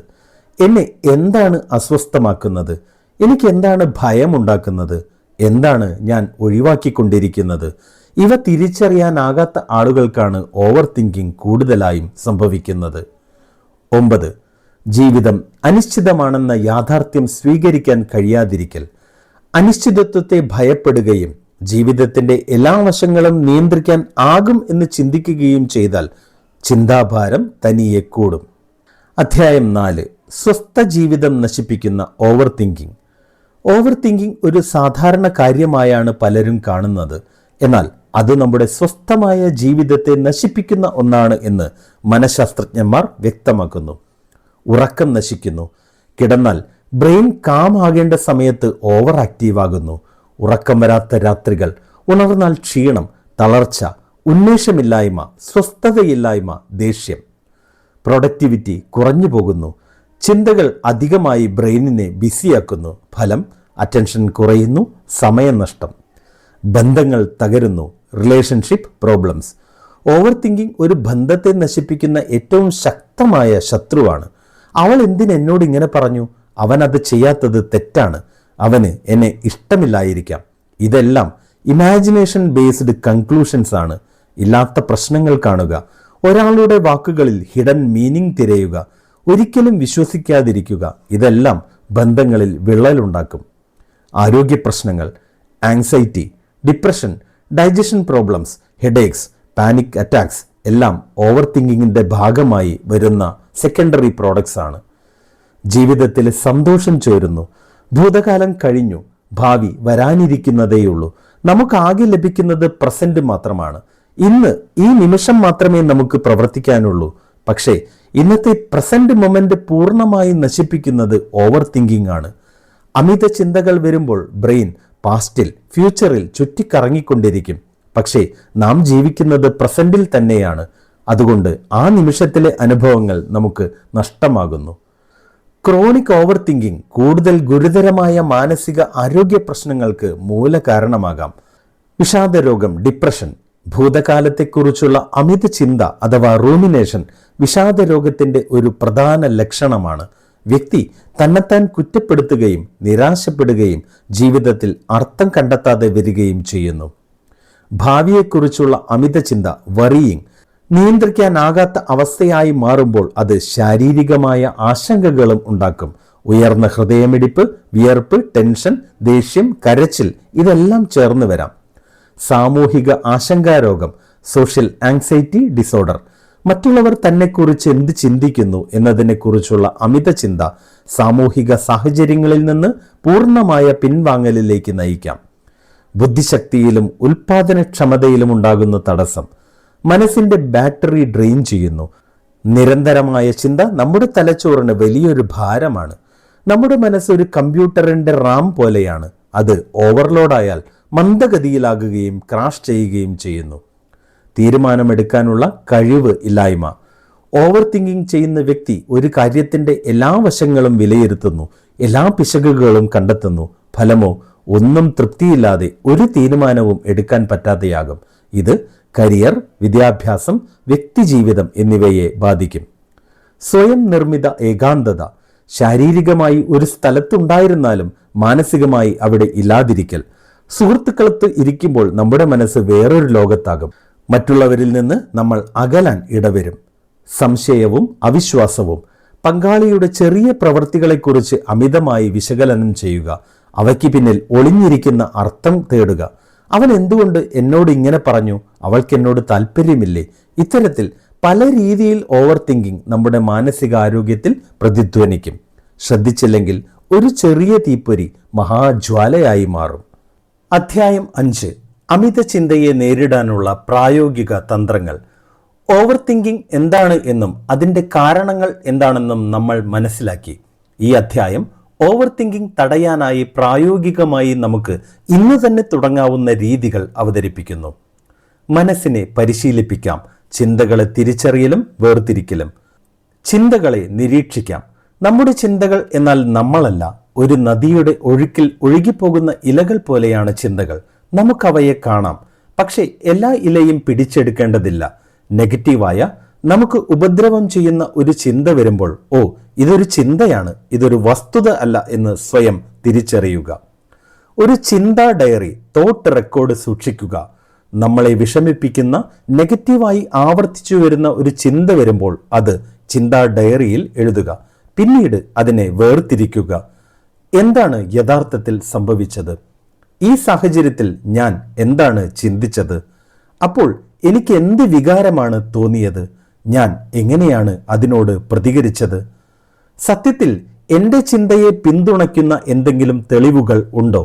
എന്നെ എന്താണ് അസ്വസ്ഥമാക്കുന്നത്? എനിക്ക് എന്താണ് ഭയമുണ്ടാക്കുന്നത്? എന്താണ് ഞാൻ ഒഴിവാക്കിക്കൊണ്ടിരിക്കുന്നത്? ഇവ തിരിച്ചറിയാനാകാത്ത ആളുകൾക്കാണ് ഓവർ തിങ്കിങ് കൂടുതലായും സംഭവിക്കുന്നത്. 9. ജീവിതം അനിശ്ചിതമാണെന്ന യാഥാർത്ഥ്യം സ്വീകരിക്കാൻ കഴിയാതിരിക്കൽ, അനിശ്ചിതത്വത്തെ ഭയപ്പെടുകയും ജീവിതത്തിൻ്റെ എല്ലാ വശങ്ങളും നിയന്ത്രിക്കാൻ ആകും എന്ന് ചിന്തിക്കുകയും ചെയ്താൽ ചിന്താഭാരം തനിയെ കൂടും. അധ്യായം 4. സ്വസ്ഥ ജീവിതം നശിപ്പിക്കുന്ന ഓവർ തിങ്കിങ്. ഓവർ തിങ്കിങ് ഒരു സാധാരണ കാര്യമായാണ് പലരും കാണുന്നത്. എന്നാൽ അത് നമ്മുടെ സ്വസ്ഥമായ ജീവിതത്തെ നശിപ്പിക്കുന്ന ഒന്നാണ് എന്ന് മനഃശാസ്ത്രജ്ഞന്മാർ വ്യക്തമാക്കുന്നു. ഉറക്കം നശിക്കുന്നു. കിടന്നാൽ ബ്രെയിൻ കാം ആകേണ്ട സമയത്ത് ഓവർ ആക്റ്റീവ് ആകുന്നു. ഉറക്കം വരാത്ത രാത്രികൾ, ഉണർന്നാൽ ക്ഷീണം, തളർച്ച, ഉന്മേഷമില്ലായ്മ, സ്വസ്ഥതയില്ലായ്മ, ദേഷ്യം. പ്രൊഡക്ടിവിറ്റി കുറഞ്ഞു പോകുന്നു. ചിന്തകൾ അധികമായി ബ്രെയിനിനെ ബിസിയാക്കുന്നു. ഫലം അറ്റൻഷൻ കുറയുന്നു, സമയനഷ്ടം. ബന്ധങ്ങൾ തകരുന്നു, റിലേഷൻഷിപ്പ് പ്രോബ്ലംസ്. ഓവർ തിങ്കിങ് ഒരു ബന്ധത്തെ നശിപ്പിക്കുന്ന ഏറ്റവും ശക്തമായ ശത്രുവാണ്. അവൾ എന്തിനെന്നോട് ഇങ്ങനെ പറഞ്ഞു? അവൻ അത് ചെയ്യാത്തത് തെറ്റാണ്. അവന് എന്നെ ഇഷ്ടമില്ലായിരിക്കാം. ഇതെല്ലാം ഇമാജിനേഷൻ ബേസ്ഡ് കൺക്ലൂഷൻസ് ആണ്. ഇല്ലാത്ത പ്രശ്നങ്ങൾ കാണുക, ഒരാളുടെ വാക്കുകളിൽ ഹിഡൻ മീനിങ് തിരയുക, ഒരിക്കലും വിശ്വസിക്കാതിരിക്കുക. ഇതെല്ലാം ബന്ധങ്ങളിൽ വിള്ളലുണ്ടാക്കും. ആരോഗ്യ പ്രശ്നങ്ങൾ, anxiety, depression, digestion problems, headaches, panic attacks എല്ലാം ഓവർ തിങ്കിങ്ങിൻ്റെ ഭാഗമായി വരുന്ന സെക്കൻഡറി പ്രോഡക്ട്സ് ആണ്. ജീവിതത്തിൽ സന്തോഷം ചോരുന്നു. ഭൂതകാലം കഴിഞ്ഞു, ഭാവി വരാനിരിക്കുന്നതേയുള്ളൂ. നമുക്കാകെ ലഭിക്കുന്നത് പ്രസന്റ് മാത്രമാണ്. ഇന്ന് ഈ നിമിഷം മാത്രമേ നമുക്ക് പ്രവർത്തിക്കാനുള്ളൂ. പക്ഷേ ഇന്നത്തെ പ്രസന്റ് മൊമെന്റ് പൂർണ്ണമായി നശിപ്പിക്കുന്നത് ഓവർ തിങ്കിങ് ആണ്. അമിത ചിന്തകൾ വരുമ്പോൾ ബ്രെയിൻ പാസ്റ്റിൽ, ഫ്യൂച്ചറിൽ ചുറ്റിക്കറങ്ങിക്കൊണ്ടിരിക്കും. പക്ഷേ നാം ജീവിക്കുന്നത് പ്രസന്റിൽ തന്നെയാണ്. അതുകൊണ്ട് ആ നിമിഷത്തിലെ അനുഭവങ്ങൾ നമുക്ക് നഷ്ടമാകുന്നു. ക്രോണിക് ഓവർ തിങ്കിങ് കൂടുതൽ ഗുരുതരമായ മാനസിക ആരോഗ്യ പ്രശ്നങ്ങൾക്ക് മൂല കാരണമാകാം. വിഷാദരോഗം, ഡിപ്രഷൻ. ഭൂതകാലത്തെക്കുറിച്ചുള്ള അമിത ചിന്ത അഥവാ റൂമിനേഷൻ വിഷാദരോഗത്തിന്റെ ഒരു പ്രധാന ലക്ഷണമാണ്. വ്യക്തി തന്നെത്താൻ കുറ്റപ്പെടുത്തുകയും നിരാശപ്പെടുകയും ജീവിതത്തിൽ അർത്ഥം കണ്ടെത്താതെ വരികയും ചെയ്യുന്നു. ഭാവിയെക്കുറിച്ചുള്ള അമിത ചിന്ത, വറിയിങ്, നിയന്ത്രിക്കാനാകാത്ത അവസ്ഥയായി മാറുമ്പോൾ അത് ശാരീരികമായ ആശങ്കകളും ഉണ്ടാക്കും. ഉയർന്ന ഹൃദയമിടിപ്പ്, വിയർപ്പ്, ടെൻഷൻ, ദേഷ്യം, കരച്ചിൽ ഇതെല്ലാം ചേർന്ന് വരാം. സാമൂഹിക ആശങ്കാരോഗം, സോഷ്യൽ ആങ്സൈറ്റി ഡിസോർഡർ. മറ്റുള്ളവർ തന്നെക്കുറിച്ച് എന്ത് ചിന്തിക്കുന്നു എന്നതിനെക്കുറിച്ചുള്ള അമിത ചിന്ത സാമൂഹിക സാഹചര്യങ്ങളിൽ നിന്ന് പൂർണ്ണമായ പിൻവാങ്ങലിലേക്ക് നയിക്കാം. ബുദ്ധിശക്തിയിലും ഉൽപാദനക്ഷമതയിലും ഉണ്ടാകുന്ന തടസ്സം, മനസ്സിന്റെ ബാറ്ററി ഡ്രെയിൻ ചെയ്യുന്നു. നിരന്തരമായ ചിന്ത നമ്മുടെ തലച്ചോറിന് വലിയൊരു ഭാരമാണ്. നമ്മുടെ മനസ്സ് ഒരു കമ്പ്യൂട്ടറിന്റെ റാം പോലെയാണ്. അത് ഓവർലോഡായാൽ മന്ദഗതിയിലാകുകയും ക്രാഷ് ചെയ്യുകയും ചെയ്യുന്നു. തീരുമാനമെടുക്കാനുള്ള കഴിവ് ഇല്ലായ്മ. ഓവർ തിങ്കിങ് ചെയ്യുന്ന വ്യക്തി ഒരു കാര്യത്തിന്റെ എല്ലാ വശങ്ങളും വിലയിരുത്തുന്നു, എല്ലാ പിശകുകളും കണ്ടെത്തുന്നു. ഫലമോ ഒന്നും തൃപ്തിയില്ലാതെ ഒരു തീരുമാനവും എടുക്കാൻ പറ്റാതെയാകും. ഇത് കരിയർ, വിദ്യാഭ്യാസം, വ്യക്തിജീവിതം എന്നിവയെ ബാധിക്കും. സ്വയം നിർമ്മിത ഏകാന്തത. ശാരീരികമായി ഒരു സ്ഥലത്തുണ്ടായിരുന്നാലും മാനസികമായി അവിടെ ഇല്ലാതിരിക്കൽ. സുഹൃത്തുക്കളത്ത് ഇരിക്കുമ്പോൾ നമ്മുടെ മനസ്സ് വേറൊരു ലോകത്താകും. മറ്റുള്ളവരിൽ നിന്ന് നമ്മൾ അകലാൻ ഇടവരും. സംശയവും അവിശ്വാസവും. പങ്കാളിയുടെ ചെറിയ പ്രവൃത്തികളെക്കുറിച്ച് അമിതമായി വിശകലനം ചെയ്യുക. അവയ്ക്ക് പിന്നിൽ ഒളിഞ്ഞിരിക്കുന്ന അർത്ഥം തേടുക. അവൻ എന്തുകൊണ്ട് എന്നോട് ഇങ്ങനെ പറഞ്ഞു? അവൾക്ക് എന്നോട് താല്പര്യമില്ലേ? ഇത്തരത്തിൽ പല രീതിയിൽ ഓവർ തിങ്കിങ് നമ്മുടെ മാനസികാരോഗ്യത്തിൽ പ്രതിധ്വനിക്കും. ശ്രദ്ധിച്ചില്ലെങ്കിൽ ഒരു ചെറിയ തീപ്പൊരി മഹാജ്വാലയായി മാറും. അധ്യായം 5. അമിത ചിന്തയെ നേരിടാനുള്ള പ്രായോഗിക തന്ത്രങ്ങൾ. ഓവർ തിങ്കിങ് എന്താണ് എന്നും അതിൻ്റെ കാരണങ്ങൾ എന്താണെന്നും നമ്മൾ മനസ്സിലാക്കി. ഈ അധ്യായം ഓവർ തിങ്കിങ് തടയാനായി പ്രായോഗികമായി നമുക്ക് ഇന്ന് തന്നെ തുടങ്ങാവുന്ന രീതികൾ അവതരിപ്പിക്കുന്നു. മനസ്സിനെ പരിശീലിപ്പിക്കാം. ചിന്തകളെ തിരിച്ചറിയലും വേർതിരിക്കലും. ചിന്തകളെ നിരീക്ഷിക്കാം. നമ്മുടെ ചിന്തകൾ എന്നാൽ നമ്മളല്ല. ഒരു നദിയുടെ ഒഴുക്കിൽ ഒഴുകിപ്പോകുന്ന ഇലകൾ പോലെയാണ് ചിന്തകൾ. നമുക്കവയെ കാണാം, പക്ഷേ എല്ലാ ഇലയും പിടിച്ചെടുക്കേണ്ടതില്ല. നെഗറ്റീവായ, നമുക്ക് ഉപദ്രവം ചെയ്യുന്ന ഒരു ചിന്ത വരുമ്പോൾ, ഓ, ഇതൊരു ചിന്തയാണ്, ഇതൊരു വസ്തുത അല്ല എന്ന് സ്വയം തിരിച്ചറിയുക. ഒരു ചിന്താ ഡയറി, തോട്ട് റെക്കോർഡ് സൂക്ഷിക്കുക. നമ്മളെ വിഷമിപ്പിക്കുന്ന, നെഗറ്റീവായി ആവർത്തിച്ചു വരുന്ന ഒരു ചിന്ത വരുമ്പോൾ അത് ചിന്താ ഡയറിയിൽ എഴുതുക. പിന്നീട് അതിനെ വേർതിരിക്കുക. എന്താണ് യഥാർത്ഥത്തിൽ സംഭവിച്ചത്? ഈ സാഹചര്യത്തിൽ ഞാൻ എന്താണ് ചിന്തിച്ചത്? അപ്പോൾ എനിക്ക് എന്ത് വികാരമാണ് തോന്നിയത്? ഞാൻ എങ്ങനെയാണ് അതിനോട് പ്രതികരിച്ചത്? സത്യത്തിൽ എൻ്റെ ചിന്തയെ പിന്തുണയ്ക്കുന്ന എന്തെങ്കിലും തെളിവുകൾ ഉണ്ടോ?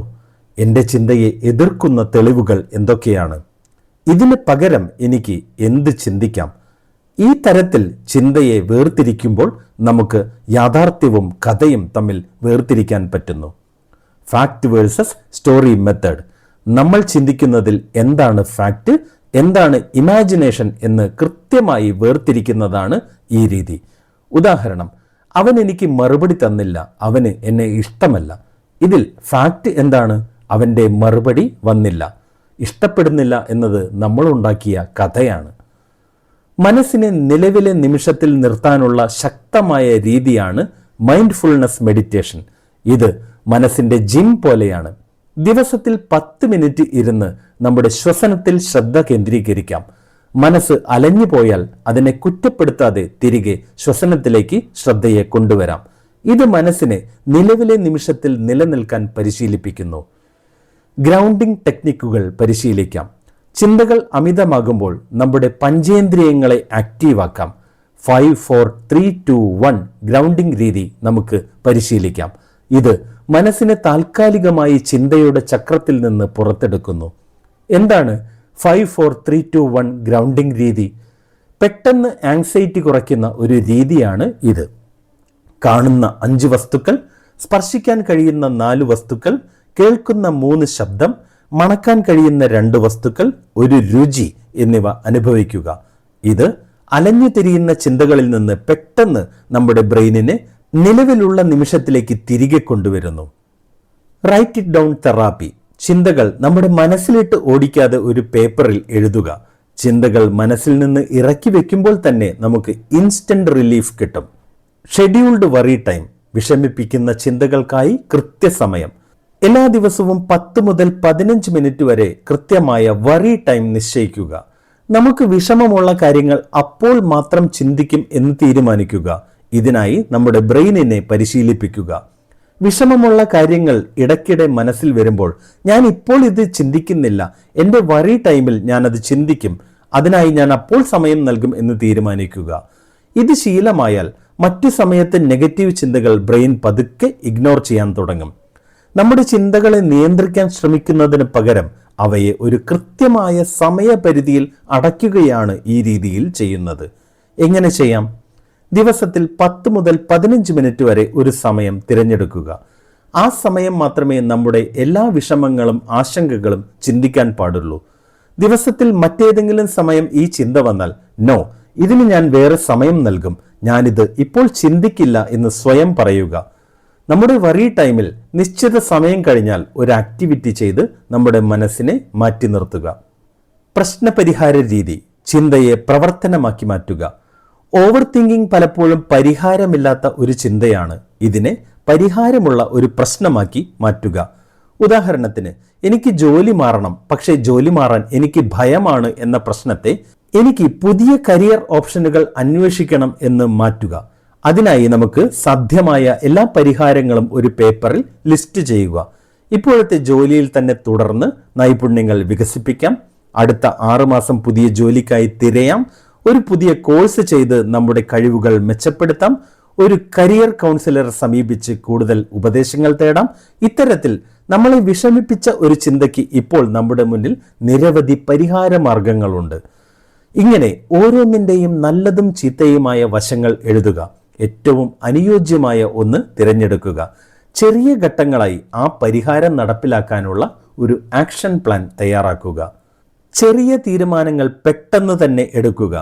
എൻ്റെ ചിന്തയെ എതിർക്കുന്ന തെളിവുകൾ എന്തൊക്കെയാണ്? ഇതിന് പകരം എനിക്ക് എന്ത് ചിന്തിക്കാം? ഈ തരത്തിൽ ചിന്തയെ വേർതിരിക്കുമ്പോൾ നമുക്ക് യാഥാർത്ഥ്യവും കഥയും തമ്മിൽ വേർതിരിക്കാൻ പറ്റുന്നു. Fact versus story method. നമ്മൾ ചിന്തിക്കുന്നതിൽ എന്താണ് ഫാക്ട്, എന്താണ് ഇമാജിനേഷൻ എന്ന് കൃത്യമായി വേർതിരിക്കുന്നതാണ് ഈ രീതി. ഉദാഹരണം, അവൻ എനിക്ക് മറുപടി തന്നില്ല, അവന് എന്നെ ഇഷ്ടമല്ല. ഇതിൽ ഫാക്ട് എന്താണ്? അവൻ്റെ മറുപടി വന്നില്ല. ഇഷ്ടപ്പെടുന്നില്ല എന്നത് നമ്മളുണ്ടാക്കിയ കഥയാണ്. മനസ്സിനെ നിലവിലെ നിമിഷത്തിൽ നിർത്താനുള്ള ശക്തമായ രീതിയാണ് മൈൻഡ്ഫുൾനെസ് മെഡിറ്റേഷൻ. ഇത് മനസ്സിന്റെ ജിം പോലെയാണ്. ദിവസത്തിൽ 10 മിനിറ്റ് ഇരുന്ന് നമ്മുടെ ശ്വസനത്തിൽ ശ്രദ്ധ കേന്ദ്രീകരിക്കാം. മനസ്സ് അലഞ്ഞു പോയാൽ അതിനെ കുറ്റപ്പെടുത്താതെ തിരികെ ശ്വസനത്തിലേക്ക് ശ്രദ്ധയെ കൊണ്ടുവരാം. ഇത് മനസ്സിനെ നിലവിലെ നിമിഷത്തിൽ നിലനിൽക്കാൻ പരിശീലിപ്പിക്കുന്നു. ഗ്രൗണ്ടിംഗ് ടെക്നിക്കുകൾ പരിശീലിക്കാം. ചിന്തകൾ അമിതമാകുമ്പോൾ നമ്മുടെ പഞ്ചേന്ദ്രിയങ്ങളെ ആക്റ്റീവാക്കാം. 5, 4, 3, 2, 1 ഗ്രൗണ്ടിംഗ് രീതി നമുക്ക് പരിശീലിക്കാം. ഇത് മനസ്സിനെ താൽക്കാലികമായി ചിന്തയുടെ ചക്രത്തിൽ നിന്ന് പുറത്തെടുക്കുന്നു. എന്താണ് 5, 4, 3, 2, 1 ഗ്രൗണ്ടിംഗ് രീതി? പെട്ടെന്ന് ആങ്സൈറ്റി കുറയ്ക്കുന്ന ഒരു രീതിയാണ് ഇത്. കാണുന്ന 5 വസ്തുക്കൾ, സ്പർശിക്കാൻ കഴിയുന്ന 4 വസ്തുക്കൾ, കേൾക്കുന്ന 3 ശബ്ദം, മണക്കാൻ കഴിയുന്ന 2 വസ്തുക്കൾ, ഒരു രുചി എന്നിവ അനുഭവിക്കുക. ഇത് അലഞ്ഞു തിരിയുന്ന ചിന്തകളിൽ നിന്ന് പെട്ടെന്ന് നമ്മുടെ ബ്രെയിനിനെ നിലവിലുള്ള നിമിഷത്തിലേക്ക് തിരികെ കൊണ്ടുവരുന്നു. Write it down therapy. ചിന്തകൾ നമ്മുടെ മനസ്സിലിട്ട് ഓടിക്കാതെ ഒരു പേപ്പറിൽ എഴുതുക. ചിന്തകൾ മനസ്സിൽ നിന്ന് ഇറക്കി വെക്കുമ്പോൾ തന്നെ നമുക്ക് ഇൻസ്റ്റന്റ് റിലീഫ് കിട്ടും. Scheduled worry time. വിഷമിപ്പിക്കുന്ന ചിന്തകൾക്കായി കൃത്യസമയം. എല്ലാ ദിവസവും 10 മുതൽ 15 മിനിറ്റ് വരെ കൃത്യമായ വറി ടൈം നിശ്ചയിക്കുക. നമുക്ക് വിഷമമുള്ള കാര്യങ്ങൾ അപ്പോൾ മാത്രം ചിന്തിക്കും എന്ന് തീരുമാനിക്കുക. ഇതിനായി നമ്മുടെ ബ്രെയിനിനെ പരിശീലിപ്പിക്കുക. വിഷമമുള്ള കാര്യങ്ങൾ ഇടയ്ക്കിടെ മനസ്സിൽ വരുമ്പോൾ, ഞാൻ ഇപ്പോൾ ഇത് ചിന്തിക്കുന്നില്ല, എൻ്റെ വറി ടൈമിൽ ഞാൻ അത് ചിന്തിക്കും, അതിനായി ഞാൻ അപ്പോൾ സമയം നൽകും എന്ന് തീരുമാനിക്കുക. ഇത് ശീലമായാൽ മറ്റു സമയത്ത് നെഗറ്റീവ് ചിന്തകൾ ബ്രെയിൻ പതുക്കെ ഇഗ്നോർ ചെയ്യാൻ തുടങ്ങും. നമ്മുടെ ചിന്തകളെ നിയന്ത്രിക്കാൻ ശ്രമിക്കുന്നതിന് പകരം അവയെ ഒരു കൃത്യമായ സമയപരിധിയിൽ അടയ്ക്കുകയാണ് ഈ രീതിയിൽ ചെയ്യുന്നത്. എങ്ങനെ ചെയ്യാം? ദിവസത്തിൽ 10 മുതൽ 15 മിനിറ്റ് വരെ ഒരു സമയം തിരഞ്ഞെടുക്കുക. ആ സമയം മാത്രമേ നമ്മുടെ എല്ലാ വിഷമങ്ങളും ആശങ്കകളും ചിന്തിക്കാൻ പാടുള്ളൂ. ദിവസത്തിൽ മറ്റേതെങ്കിലും സമയം ഈ ചിന്ത വന്നാൽ, നോ, ഇതിന് ഞാൻ വേറെ സമയം നൽകും, ഞാനിത് ഇപ്പോൾ ചിന്തിക്കില്ല എന്ന് സ്വയം പറയുക. നമ്മുടെ വറി ടൈമിൽ നിശ്ചിത സമയം കഴിഞ്ഞാൽ ഒരു ആക്ടിവിറ്റി ചെയ്ത് നമ്മുടെ മനസ്സിനെ മാറ്റി നിർത്തുക. പ്രശ്നപരിഹാര രീതി: ചിന്തയെ പ്രവർത്തനമാക്കി മാറ്റുക. ഓവർ തിങ്കിങ് പലപ്പോഴും പരിഹാരമില്ലാത്ത ഒരു ചിന്തയാണ്. ഇതിനെ പരിഹാരമുള്ള ഒരു പ്രശ്നമാക്കി മാറ്റുക. ഉദാഹരണത്തിന്, എനിക്ക് ജോലി മാറണം, പക്ഷേ ജോലി മാറാൻ എനിക്ക് ഭയമാണ് എന്ന പ്രശ്നത്തെ എനിക്ക് പുതിയ കരിയർ ഓപ്ഷനുകൾ അന്വേഷിക്കണം എന്ന് മാറ്റുക. അതിനായി നമുക്ക് സാധ്യമായ എല്ലാ പരിഹാരങ്ങളും ഒരു പേപ്പറിൽ ലിസ്റ്റ് ചെയ്യുക. ഇപ്പോഴത്തെ ജോലിയിൽ തന്നെ തുടർന്ന് നൈപുണ്യങ്ങൾ വികസിപ്പിക്കാം. അടുത്ത 6 മാസം പുതിയ ജോലിക്കായി തിരയാം. ഒരു പുതിയ കോഴ്സ് ചെയ്ത് നമ്മുടെ കഴിവുകൾ മെച്ചപ്പെടുത്താം. ഒരു കരിയർ കൗൺസിലറെ സമീപിച്ച് കൂടുതൽ ഉപദേശങ്ങൾ തേടാം. ഇത്തരത്തിൽ നമ്മളെ വിഷമിപ്പിച്ച ഒരു ചിന്തയ്ക്ക് ഇപ്പോൾ നമ്മുടെ മുന്നിൽ നിരവധി പരിഹാര മാർഗങ്ങളുണ്ട്. ഇങ്ങനെ ഓരോന്നിൻ്റെയും നല്ലതും ചീത്തയുമായ വശങ്ങൾ എഴുതുക. ഏറ്റവും അനുയോജ്യമായ ഒന്ന് തിരഞ്ഞെടുക്കുക. ചെറിയ ഘട്ടങ്ങളായി ആ പരിഹാരം നടപ്പിലാക്കാനുള്ള ഒരു ആക്ഷൻ പ്ലാൻ തയ്യാറാക്കുക. ചെറിയ തീരുമാനങ്ങൾ പെട്ടെന്ന് തന്നെ എടുക്കുക.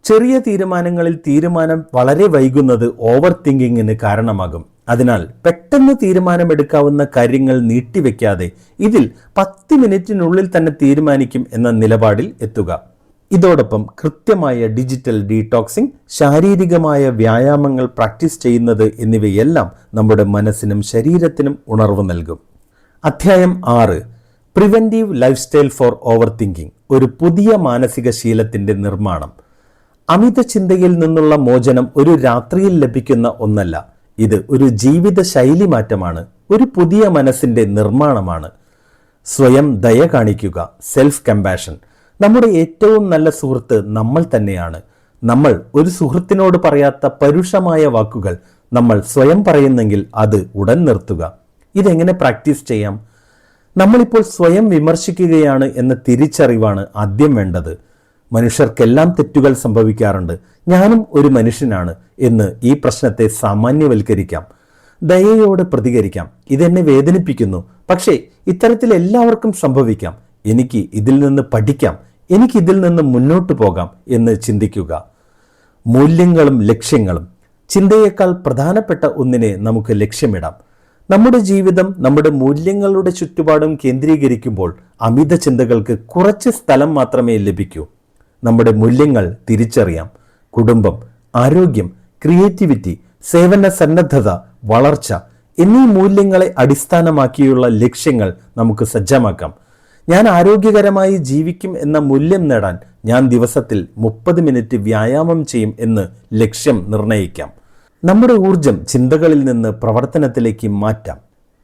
ചെറിയ തീരുമാനങ്ങളിൽ തീരുമാനം വളരെ വൈകുന്നത് ഓവർ തിങ്കിങ്ങിന് കാരണമാകും. അതിനാൽ പെട്ടെന്ന് തീരുമാനമെടുക്കാവുന്ന കാര്യങ്ങൾ നീട്ടിവെക്കാതെ ഇതിൽ 10 മിനിറ്റിനുള്ളിൽ തന്നെ തീരുമാനിക്കും എന്ന നിലപാടിൽ എത്തുക. ഇതോടൊപ്പം കൃത്യമായ ഡിജിറ്റൽ ഡീടോക്സിംഗ്, ശാരീരികമായ വ്യായാമങ്ങൾ പ്രാക്ടീസ് ചെയ്യുന്നത് എന്നിവയെല്ലാം നമ്മുടെ മനസ്സിനും ശരീരത്തിനും ഉണർവ് നൽകും. അധ്യായം 6: preventive lifestyle for overthinking. ഒരു പുതിയ മാനസിക ശീലത്തിന്റെ നിർമ്മാണം. അമിത ചിന്തയിൽ നിന്നുള്ള മോചനം ഒരു രാത്രിയിൽ ലഭിക്കുന്ന ഒന്നല്ല. ഇത് ഒരു ജീവിത ശൈലി മാറ്റമാണ്, ഒരു പുതിയ മനസ്സിന്റെ നിർമ്മാണമാണ്. സ്വയം ദയ കാണിക്കുക. Self compassion. നമ്മുടെ ഏറ്റവും നല്ല സുഹൃത്ത് നമ്മൾ തന്നെയാണ്. നമ്മൾ ഒരു സുഹൃത്തിനോട് പറയാത്ത പരുഷമായ വാക്കുകൾ നമ്മൾ സ്വയം പറയുന്നെങ്കിൽ അത് ഉടൻ നിർത്തുക. ഇതെങ്ങനെ പ്രാക്ടീസ് ചെയ്യാം? നമ്മളിപ്പോൾ സ്വയം വിമർശിക്കുകയാണ് എന്ന തിരിച്ചറിവാണ് ആദ്യം വേണ്ടത്. മനുഷ്യർക്കെല്ലാം തെറ്റുകൾ സംഭവിക്കാറുണ്ട്, ഞാനും ഒരു മനുഷ്യനാണ് എന്ന് ഈ പ്രശ്നത്തെ സാമാന്യവൽക്കരിക്കാം. ദയയോടെ പ്രതികരിക്കാം. ഇതെന്നെ വേദനിപ്പിക്കുന്നു, പക്ഷേ ഇത്തരത്തിൽ എല്ലാവർക്കും സംഭവിക്കാം. എനിക്ക് ഇതിൽ നിന്ന് പഠിക്കാം, എനിക്ക് ഇതിൽ നിന്ന് മുന്നോട്ട് പോകാം എന്ന് ചിന്തിക്കുക. മൂല്യങ്ങളും ലക്ഷ്യങ്ങളും. ചിന്തയേക്കാൾ പ്രധാനപ്പെട്ട ഒന്നിനെ നമുക്ക് ലക്ഷ്യമിടാം. നമ്മുടെ ജീവിതം നമ്മുടെ മൂല്യങ്ങളുടെ ചുറ്റുപാടും കേന്ദ്രീകരിക്കുമ്പോൾ അമിത ചിന്തകൾക്ക് കുറച്ച് സ്ഥലം മാത്രമേ ലഭിക്കൂ. നമ്മുടെ മൂല്യങ്ങൾ തിരിച്ചറിയാം. കുടുംബം, ആരോഗ്യം, ക്രിയേറ്റിവിറ്റി, സേവന സന്നദ്ധത, വളർച്ച എന്നീ മൂല്യങ്ങളെ അടിസ്ഥാനമാക്കിയുള്ള ലക്ഷ്യങ്ങൾ നമുക്ക് സജ്ജമാക്കാം. ഞാൻ ആരോഗ്യകരമായി ജീവിക്കും എന്ന മൂല്യം നേടാൻ ഞാൻ ദിവസത്തിൽ 30 മിനിറ്റ് വ്യായാമം ചെയ്യും എന്ന് ലക്ഷ്യം നിർണയിക്കാം. നമ്മുടെ ഊർജം ചിന്തകളിൽ നിന്ന് പ്രവർത്തനത്തിലേക്ക് മാറ്റാം.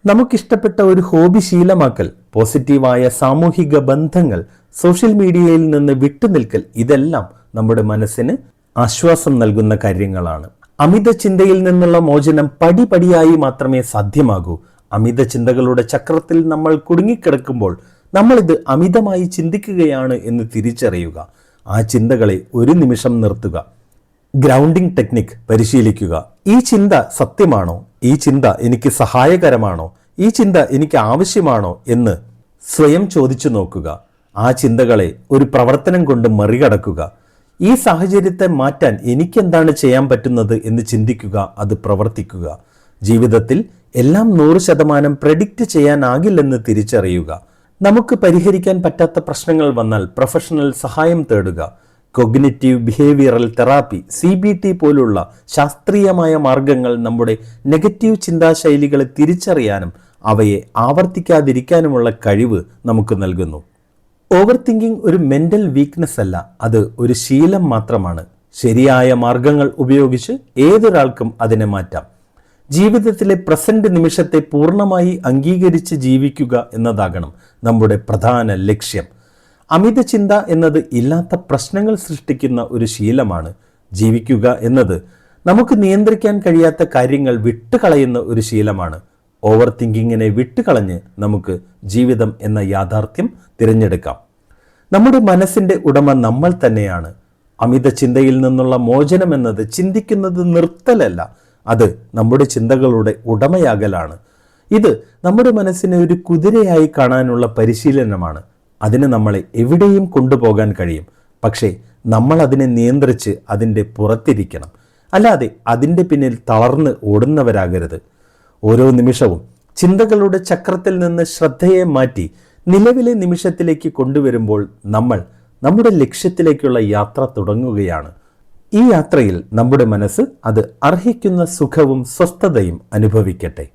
നമുക്കിഷ്ടപ്പെട്ട ഒരു ഹോബി ശീലമാക്കൽ, പോസിറ്റീവായ സാമൂഹിക ബന്ധങ്ങൾ, സോഷ്യൽ മീഡിയയിൽ നിന്ന് വിട്ടുനിൽക്കൽ, ഇതെല്ലാം നമ്മുടെ മനസ്സിന് ആശ്വാസം നൽകുന്ന കാര്യങ്ങളാണ്. അമിത ചിന്തയിൽ നിന്നുള്ള മോചനം പടിപടിയായി മാത്രമേ സാധ്യമാകൂ. അമിത ചിന്തകളുടെ ചക്രത്തിൽ നമ്മൾ കുടുങ്ങിക്കിടക്കുമ്പോൾ നമ്മളിത് അമിതമായി ചിന്തിക്കുകയാണ് എന്ന് തിരിച്ചറിയുക. ആ ചിന്തകളെ ഒരു നിമിഷം നിർത്തുക. ഗ്രൗണ്ടിംഗ് ടെക്നിക് പരിശീലിക്കുക. ഈ ചിന്ത സത്യമാണോ? ഈ ചിന്ത എനിക്ക് സഹായകരമാണോ? ഈ ചിന്ത എനിക്ക് ആവശ്യമാണോ എന്ന് സ്വയം ചോദിച്ചു നോക്കുക. ആ ചിന്തകളെ ഒരു പ്രവർത്തനം കൊണ്ട് മറികടക്കുക. ഈ സാഹചര്യത്തെ മാറ്റാൻ എനിക്കെന്താണ് ചെയ്യാൻ പറ്റുന്നത് എന്ന് ചിന്തിക്കുക, അത് പ്രവർത്തിക്കുക. ജീവിതത്തിൽ എല്ലാം 100% പ്രെഡിക്റ്റ് ചെയ്യാനാകില്ലെന്ന് തിരിച്ചറിയുക. നമുക്ക് പരിഹരിക്കാൻ പറ്റാത്ത പ്രശ്നങ്ങൾ വന്നാൽ പ്രൊഫഷണൽ സഹായം തേടുക. കൊഗ്നിറ്റീവ് ബിഹേവിയറൽ തെറാപ്പി, CBT പോലുള്ള ശാസ്ത്രീയമായ മാർഗങ്ങൾ നമ്മുടെ നെഗറ്റീവ് ചിന്താശൈലികളെ തിരിച്ചറിയാനും അവയെ ആവർത്തിക്കാതിരിക്കാനുമുള്ള കഴിവ് നമുക്ക് നൽകുന്നു. ഓവർ തിങ്കിങ് ഒരു മെന്റൽ വീക്ക്നെസ് അല്ല, അത് ഒരു ശീലം മാത്രമാണ്. ശരിയായ മാർഗങ്ങൾ ഉപയോഗിച്ച് ഏതൊരാൾക്കും അതിനെ മാറ്റാം. ജീവിതത്തിലെ പ്രസന്റ് നിമിഷത്തെ പൂർണ്ണമായി അംഗീകരിച്ച് ജീവിക്കുക എന്നതാകണം നമ്മുടെ പ്രധാന ലക്ഷ്യം. അമിത ചിന്ത എന്നത് ഇല്ലാത്ത പ്രശ്നങ്ങൾ സൃഷ്ടിക്കുന്ന ഒരു ശീലമാണ്. ജീവിക്കുക എന്നത് നമുക്ക് നിയന്ത്രിക്കാൻ കഴിയാത്ത കാര്യങ്ങൾ വിട്ടുകളയുന്ന ഒരു ശീലമാണ്. ഓവർ തിങ്കിങ്ങിനെ വിട്ടുകളഞ്ഞ് നമുക്ക് ജീവിതം എന്ന യാഥാർത്ഥ്യം തിരഞ്ഞെടുക്കാം. നമ്മുടെ മനസ്സിന്റെ ഉടമ നമ്മൾ തന്നെയാണ്. അമിത ചിന്തയിൽ നിന്നുള്ള മോചനം എന്നത് ചിന്തിക്കുന്നത് നിർത്തലല്ല, അത് നമ്മുടെ ചിന്തകളുടെ ഉടമയാകലാണ്. ഇത് നമ്മുടെ മനസ്സിനെ ഒരു കുതിരയായി കാണാനുള്ള പരിശീലനമാണ്. അതിന് നമ്മളെ എവിടെയും കൊണ്ടുപോകാൻ കഴിയും. പക്ഷേ നമ്മൾ അതിനെ നിയന്ത്രിച്ച് അതിൻ്റെ പുറത്തിരിക്കണം, അല്ലാതെ അതിൻ്റെ പിന്നിൽ തളർന്ന് ഓടുന്നവരാകരുത്. ഓരോ നിമിഷവും ചിന്തകളുടെ ചക്രത്തിൽ നിന്ന് ശ്രദ്ധയെ മാറ്റി നിലവിലെ നിമിഷത്തിലേക്ക് കൊണ്ടുവരുമ്പോൾ നമ്മൾ നമ്മുടെ ലക്ഷ്യത്തിലേക്കുള്ള യാത്ര തുടങ്ങുകയാണ്. ഈ യാത്രയിൽ നമ്മുടെ മനസ്സ് അത് അർഹിക്കുന്ന സുഖവും സ്വസ്ഥതയും അനുഭവിക്കട്ടെ.